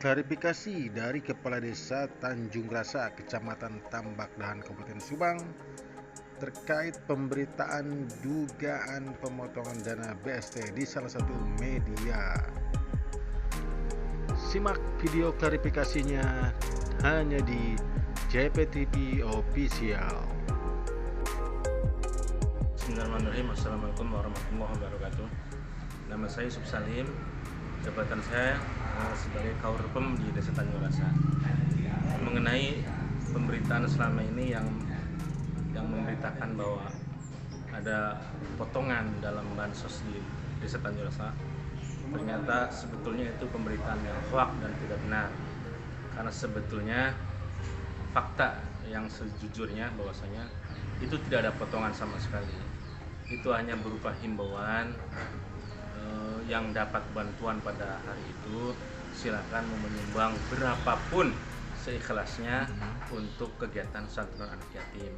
klarifikasi dari Kepala Desa Tanjung Rasa, Kecamatan Tambakdahan, Kabupaten Subang, terkait pemberitaan dugaan pemotongan dana BST di salah satu media. Simak video klarifikasinya hanya di JPTV Official. Bismillahirrahmanirrahim. Assalamualaikum warahmatullahi wabarakatuh. Nama saya Yusuf Salim. Jabatan saya sebagai Kaurpem di Desa Tanjung Rasa. Mengenai pemberitaan selama ini yang memberitakan bahwa ada potongan dalam bansos di Desa Tanjung Rasa, ternyata sebetulnya itu pemberitaan yang hoax dan tidak benar. Karena sebetulnya fakta yang sejujurnya bahwasanya itu tidak ada potongan sama sekali. Itu hanya berupa himbauan yang dapat bantuan pada hari itu silakan menyumbang berapapun seikhlasnya untuk kegiatan santunan anak yatim.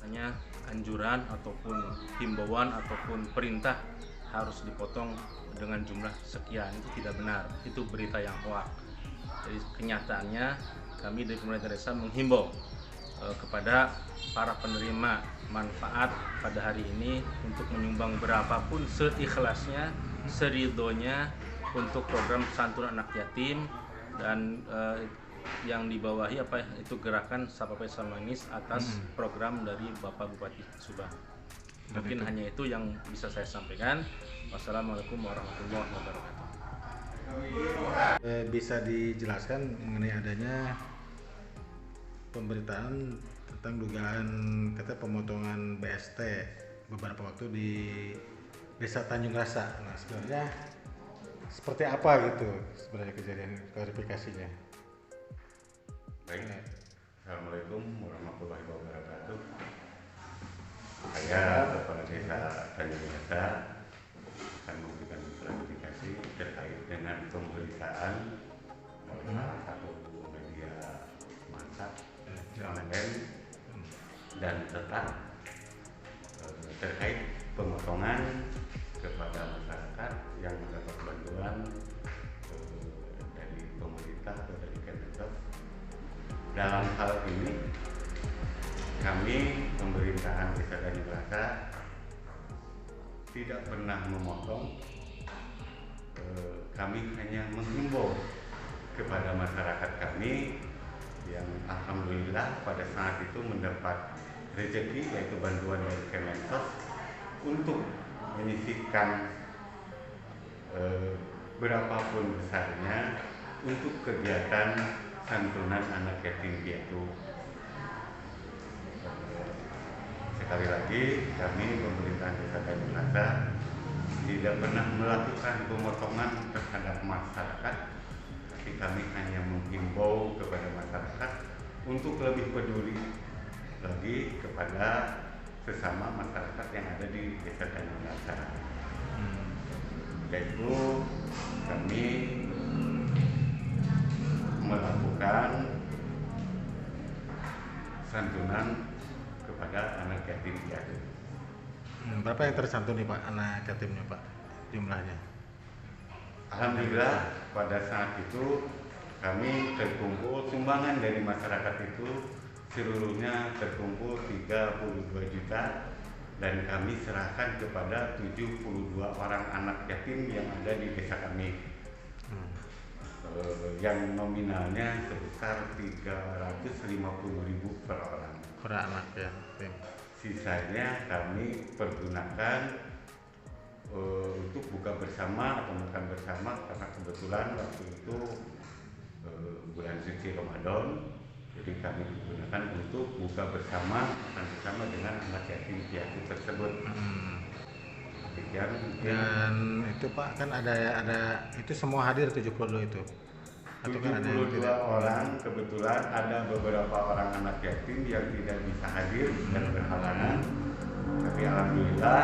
Hanya anjuran ataupun himbauan ataupun perintah harus dipotong dengan jumlah sekian itu tidak benar. Itu berita yang hoax. Jadi kenyataannya kami dari pemerintah desa menghimbau kepada para penerima manfaat pada hari ini untuk menyumbang berapapun seikhlasnya, seridhonya untuk program santunan anak yatim dan yang dibawahi itu gerakan Sapa Pesa Manis atas program dari Bapak Bupati Subang. Mungkin hanya itu yang bisa saya sampaikan. Wassalamualaikum warahmatullahi wabarakatuh. Bisa dijelaskan mengenai adanya pemberitaan tentang dugaan pemotongan BST beberapa waktu di Desa Tanjung Rasa. Nah, sebenarnya seperti apa gitu sebenarnya kejadian klarifikasinya? Baik, Assalamualaikum warahmatullahi wabarakatuh. Saya Kepala Desa Tanjung Rasa akan memberikan klarifikasi terkait dengan pemberitaan salah satu media massa online dan tetap terkait pemotongan kepada masyarakat yang mendapat bantuan dari pemerintah atau dari Kemensos. Dalam hal ini kami pemerintahan Desa Tanjung Rasa tidak pernah memotong. Kami hanya menghimbau kepada masyarakat kami yang alhamdulillah pada saat itu mendapat rezeki yaitu bantuan dari Kemensos untuk menyisihkan berapapun besarnya untuk kegiatan santunan anak yatim piatu. Sekali lagi kami pemerintahan Desa Tanjung Rasa tidak pernah melakukan pemotongan terhadap masyarakat, tapi kami hanya menghimbau kepada masyarakat untuk lebih peduli lagi kepada sesama masyarakat yang ada di Desa Tanjung Rasa. Yaitu kami melakukan santunan kepada anak yatim piatu. Berapa yang tersantun nih Pak anak yatimnya Pak jumlahnya? Alhamdulillah pada saat itu kami terkumpul sumbangan dari masyarakat itu seluruhnya terkumpul 32 juta dan kami serahkan kepada 72 orang anak yatim yang ada di desa kami. Yang nominalnya sebesar 350.000 per orang. Per anak yatim. Sisanya kami pergunakan untuk buka bersama atau makan bersama karena kebetulan waktu itu bulan suci Ramadan. Jadi kami gunakan untuk buka bersama makan bersama dengan anak yatim piatu tersebut. Dan itu Pak kan ada itu semua hadir 72 itu. Atau kan ada 72 orang, kebetulan ada beberapa orang anak yatim yang tidak bisa hadir dan berhalangan. Tapi alhamdulillah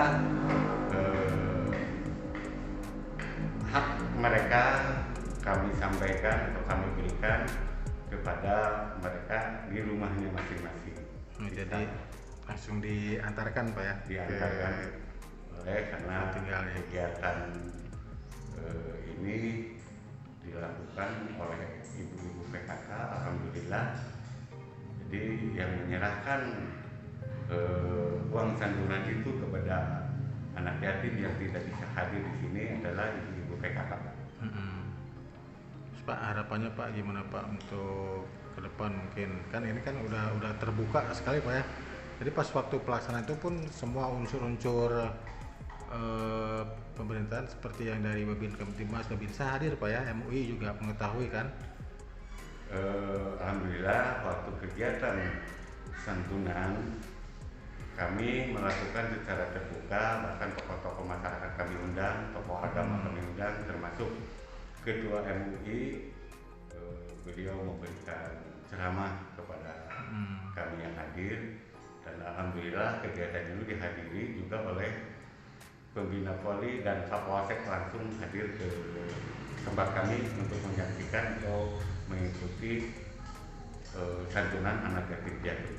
hak mereka kami sampaikan atau kami berikan kepada mereka di rumahnya masing-masing. Jadi langsung diantarkan Pak ya? Diantarkan karena kegiatan ini dilakukan oleh ibu PKK, alhamdulillah. Jadi yang menyerahkan uang santunan itu kepada anak yatim yang tidak bisa hadir di sini adalah ibu-ibu PKK. Terus Pak, harapannya Pak gimana Pak untuk ke depan? Mungkin kan ini kan udah terbuka sekali Pak ya. Jadi pas waktu pelaksanaan itu pun semua unsur-unsur pemerintahan seperti yang dari Babin Kamtibmas, Babinsa hadir Pak ya, MUI juga mengetahui kan? Alhamdulillah waktu kegiatan santunan kami melakukan secara terbuka, bahkan tokoh-tokoh masyarakat kami undang, tokoh agama kami undang, termasuk Ketua MUI. Beliau memberikan ceramah kepada kami yang hadir, dan alhamdulillah kegiatan itu dihadiri juga oleh Pembina Poli dan Kapolsek langsung hadir ke tempat kami untuk menyaksikan atau mengikuti santunan anak yatim piatu.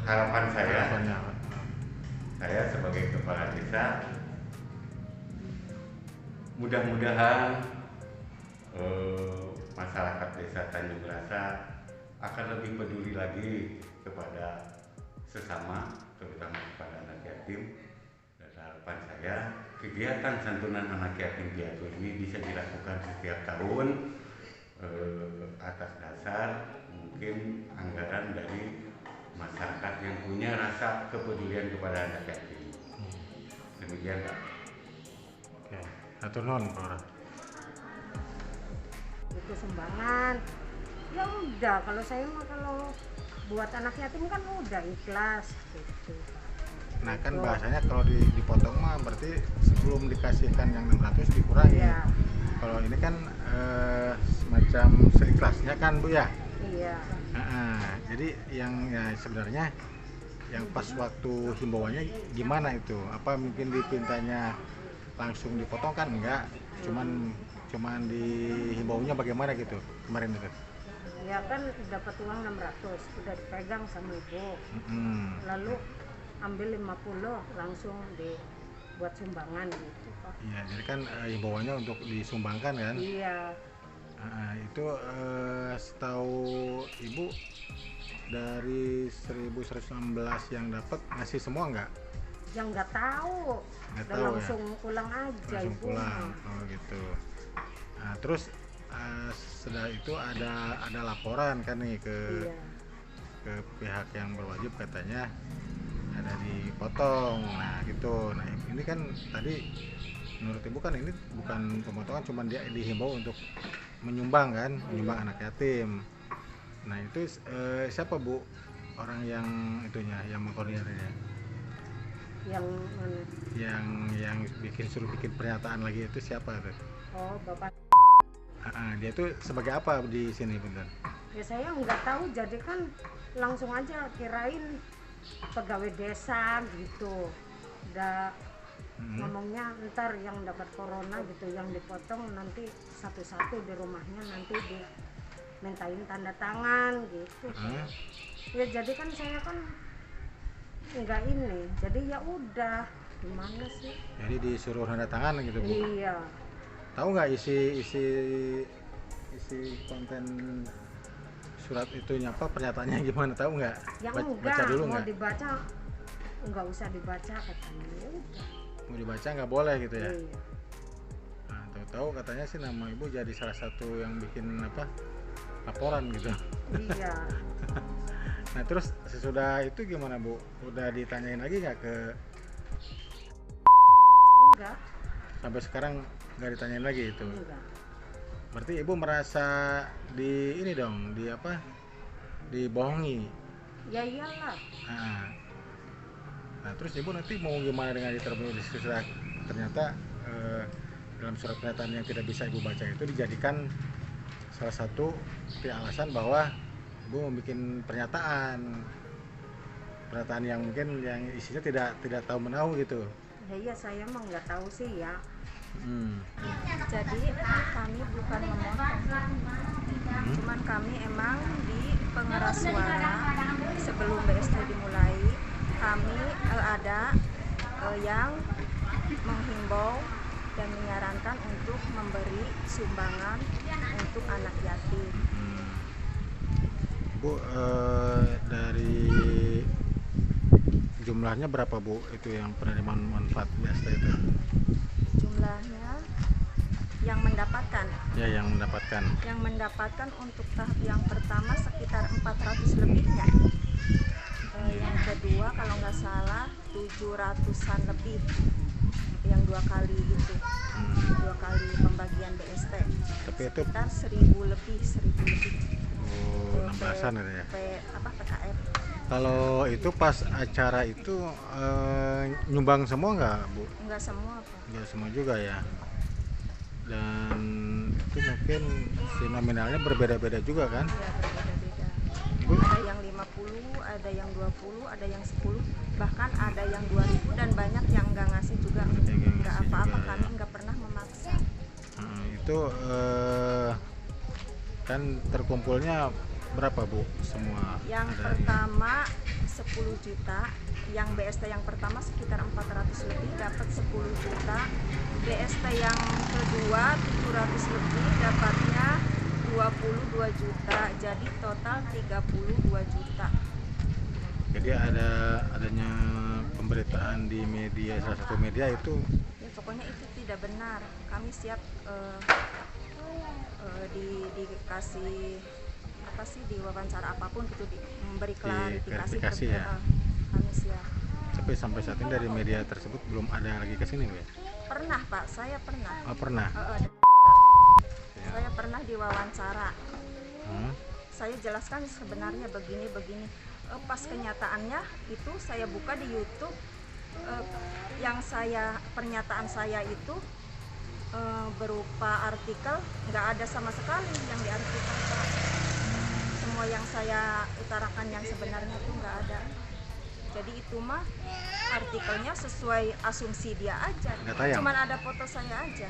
Harapan saya sebagai kepala desa, mudah-mudahan masyarakat desa Tanjung Rasa akan lebih peduli lagi kepada sesama, terutama kepada anak yatim. Dan harapan saya kegiatan santunan anak yatim piatu ini bisa dilakukan setiap tahun atas dasar mungkin anggaran dari masyarakat yang punya rasa kepedulian kepada anak yatim. Demikian Pak. Oke, atur nuhun Pak. Itu sumbangan. Ya udah, kalau saya mah kalau buat anak yatim kan udah ikhlas gitu. Nah kan bahasanya kalau dipotong mah berarti sebelum dikasihkan yang 600 dikurangi. Iya. Kalau ini kan semacam seikhlasnya kan Bu ya. Iya. Jadi yang ya sebenarnya yang pas waktu himbauannya gimana itu? Apa mungkin dipintanya langsung dipotong kan enggak? Cuman dihimbaunya bagaimana gitu kemarin itu? Ya kan dapat uang 600 udah dipegang sama ibu. Lalu ambil 50 langsung dibuat sumbangan gitu Pak. Iya, jadi kan himbauannya untuk disumbangkan kan? Iya. Itu setahu Ibu dari 1116 yang dapat ngasih semua nggak? Yang nggak tahu. Nggak Dan tahu langsung pulang aja langsung ibu. pulang. Oh gitu. Nah, terus setelah itu ada laporan kan nih ke pihak yang berwajib, katanya ada dipotong. Nah gitu. Nah ini kan tadi menurut Ibu kan ini bukan pemotongan, cuma dia dihimbau untuk menyumbang kan, menyumbang anak yatim. Nah itu siapa Bu orang yang itunya, yang mengkoordinasinya? Yang mana? Yang suruh bikin pernyataan lagi itu siapa tuh? Oh Bapak. Dia tuh sebagai apa di sini bener? Ya saya nggak tahu, jadi kan langsung aja kirain pegawai desa gitu. Udah ngomongnya ntar yang dapat corona gitu, yang dipotong nanti satu-satu di rumahnya nanti dimintain tanda tangan gitu. Ya jadi kan saya kan nggak ini, jadi ya udah gimana sih? Jadi disuruh tanda tangan gitu Bu? Iya. Tahu nggak isi konten surat itunya apa, pernyataannya gimana, tahu nggak? Yang Baca dulu mau nggak? dibaca nggak usah dibaca katanya. Udah. Mau dibaca nggak boleh gitu ya? Iya. Nah, tahu-tahu katanya sih nama Ibu jadi salah satu yang bikin laporan gitu. Iya. Nah terus sesudah itu gimana Bu? Udah ditanyain lagi nggak ke? Enggak. Sampai sekarang nggak ditanyain lagi itu? Enggak. Berarti Ibu merasa dibohongi? Ya iyalah. Nah terus Ibu nanti mau gimana dengan diterminologi ternyata dalam surat pernyataan yang tidak bisa Ibu baca itu dijadikan salah satu alasan bahwa Ibu membuat pernyataan yang mungkin yang isinya tidak tahu menahu gitu. Ya iya, saya mah nggak tahu sih ya. Jadi kami bukan memotong, cuman kami emang di pengeras suara sebelum BST dimulai kami ada yang menghimbau dan menyarankan untuk memberi sumbangan untuk anak yatim. Bu, dari jumlahnya berapa Bu itu yang penerima manfaat BST itu? Jumlahnya yang mendapatkan Yang mendapatkan untuk tahap yang pertama sekitar 400 lebihnya. Yang kedua kalau nggak salah 700-an lebih yang 2 kali itu. 2 kali pembagian BST. Tapi itu sekitar 1000 lebih. 16-an ya. PKR. Kalau itu pas acara itu nyumbang semua nggak Bu? Enggak semua Pak. Nggak semua juga ya. Dan itu mungkin si nominalnya berbeda-beda juga kan? Ya berbeda-beda. Bu, Ada yang 50, ada yang 20, ada yang 10, bahkan ada yang 2000 dan banyak yang nggak ngasih juga. Yang nggak Nggak ngasih apa-apa, juga, kami ya. nggak pernah memaksa. itu kan terkumpulnya berapa Bu semua? Yang Ada pertama 10 juta, yang BST yang pertama sekitar 400 lebih dapat 10 juta, BST yang kedua 700 lebih dapatnya 22 juta, jadi total 32 juta. Jadi adanya pemberitaan di media, salah satu media itu Ya pokoknya itu tidak benar. Kami siap dikasih apa sih, diwawancara apapun gitu, memberi klarifikasi. klarifikasi ya. Kami siap. tapi sampai saat ini dari media tersebut belum ada lagi ke sini Bu ya? Pernah Pak, saya pernah. Oh pernah? Ya. Saya pernah diwawancara. Hmm. Saya jelaskan sebenarnya begini. Pas kenyataannya itu saya buka di YouTube, pernyataan saya itu berupa artikel, nggak ada sama sekali yang di artikel. Semua yang saya utarakan yang sebenarnya itu nggak ada. Jadi itu mah artikelnya sesuai asumsi dia aja. Nggak tayang? Cuman ada foto saya aja.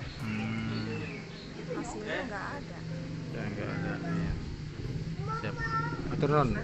Hasilnya nggak ada. Ya nggak ada. Ya. Siap. Atur nuhun.